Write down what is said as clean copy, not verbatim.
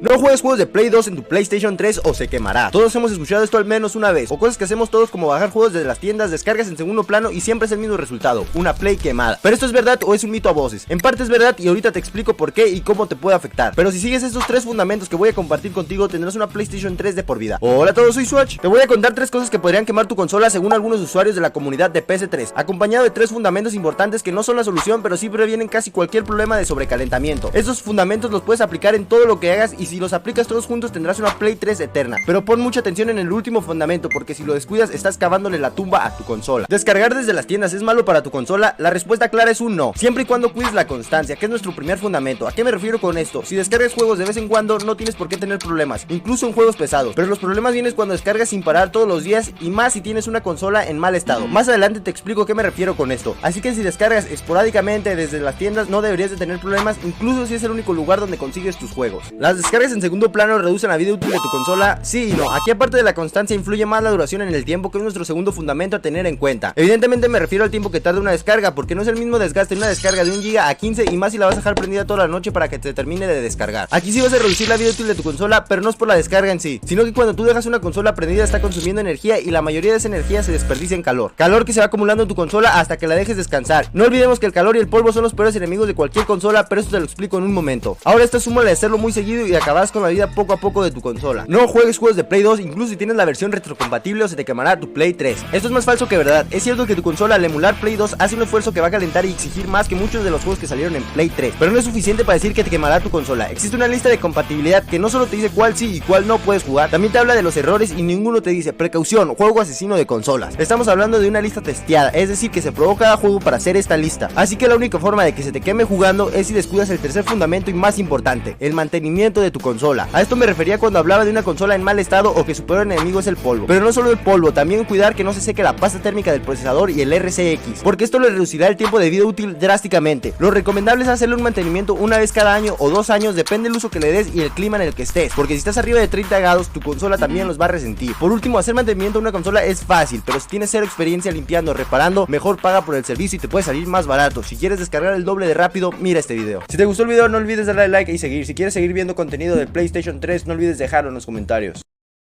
No juegues juegos de Play 2 en tu PlayStation 3 o se quemará. Todos hemos escuchado esto al menos una vez, o cosas que hacemos todos como bajar juegos desde las tiendas, descargas en segundo plano y siempre es el mismo resultado, una Play quemada. Pero esto es verdad o es un mito a voces. En parte es verdad y ahorita te explico por qué y cómo te puede afectar. Pero si sigues estos tres fundamentos que voy a compartir contigo, tendrás una PlayStation 3 de por vida. Hola a todos, soy Swatch. Te voy a contar tres cosas que podrían quemar tu consola según algunos usuarios de la comunidad de PS3, acompañado de tres fundamentos importantes que no son la solución, pero sí previenen casi cualquier problema de sobrecalentamiento. Estos fundamentos los puedes aplicar en todo lo que hagas y si los aplicas todos juntos tendrás una Play 3 eterna. Pero pon mucha atención en el último fundamento, porque si lo descuidas estás cavándole la tumba a tu consola. ¿Descargar desde las tiendas es malo para tu consola? La respuesta clara es un no, siempre y cuando cuides la constancia, que es nuestro primer fundamento. ¿A qué me refiero con esto? Si descargas juegos de vez en cuando no tienes por qué tener problemas, incluso en juegos pesados, pero los problemas vienen cuando descargas sin parar todos los días y más si tienes una consola en mal estado. Más adelante te explico a qué me refiero con esto. Así que si descargas esporádicamente desde las tiendas no deberías de tener problemas, incluso si es el único lugar donde consigues tus juegos. Las descargas en segundo plano reducen la vida útil de tu consola, sí y no. Aquí aparte de la constancia influye más la duración en el tiempo, que es nuestro segundo fundamento a tener en cuenta. Evidentemente me refiero al tiempo que tarda una descarga, porque no es el mismo desgaste en una descarga de 1 GB a 15 y más si la vas a dejar prendida toda la noche para que te termine de descargar. Aquí sí vas a reducir la vida útil de tu consola, pero no es por la descarga en sí, sino que cuando tú dejas una consola prendida está consumiendo energía y la mayoría de esa energía se desperdicia en calor que se va acumulando en tu consola hasta que la dejes descansar. No olvidemos que el calor y el polvo son los peores enemigos de cualquier consola, pero esto te lo explico en un momento. Ahora esto súmale de hacerlo muy seguido y acabarás con la vida poco a poco de tu consola. No juegues juegos de Play 2, incluso si tienes la versión retrocompatible o se te quemará tu Play 3. Esto es más falso que verdad. Es cierto que tu consola al emular Play 2 hace un esfuerzo que va a calentar y exigir más que muchos de los juegos que salieron en Play 3, pero no es suficiente para decir que te quemará tu consola. Existe una lista de compatibilidad que no solo te dice cuál sí y cuál no puedes jugar, también te habla de los errores y ninguno te dice precaución, juego asesino de consolas. Estamos hablando de una lista testeada, es decir que se probó cada juego para hacer esta lista. Así que la única forma de que se te queme jugando es si descuidas el tercer fundamento y más importante, el mantenimiento de tu consola. A esto me refería cuando hablaba de una consola en mal estado o que su peor enemigo es el polvo. Pero no solo el polvo, también cuidar que no se seque la pasta térmica del procesador y el RCX, porque esto le reducirá el tiempo de vida útil drásticamente. Lo recomendable es hacerle un mantenimiento una vez cada año o 2 años, depende del uso que le des y el clima en el que estés, porque si estás arriba de 30 grados tu consola también los va a resentir. Por último, hacer mantenimiento a una consola es fácil, pero si tienes cero experiencia limpiando, reparando, mejor paga por el servicio y te puede salir más barato. Si quieres descargar el doble de rápido, mira este video. Si te gustó el video no olvides darle like y seguir. Si quieres seguir viendo contenido de PlayStation 3 no olvides dejarlo en los comentarios.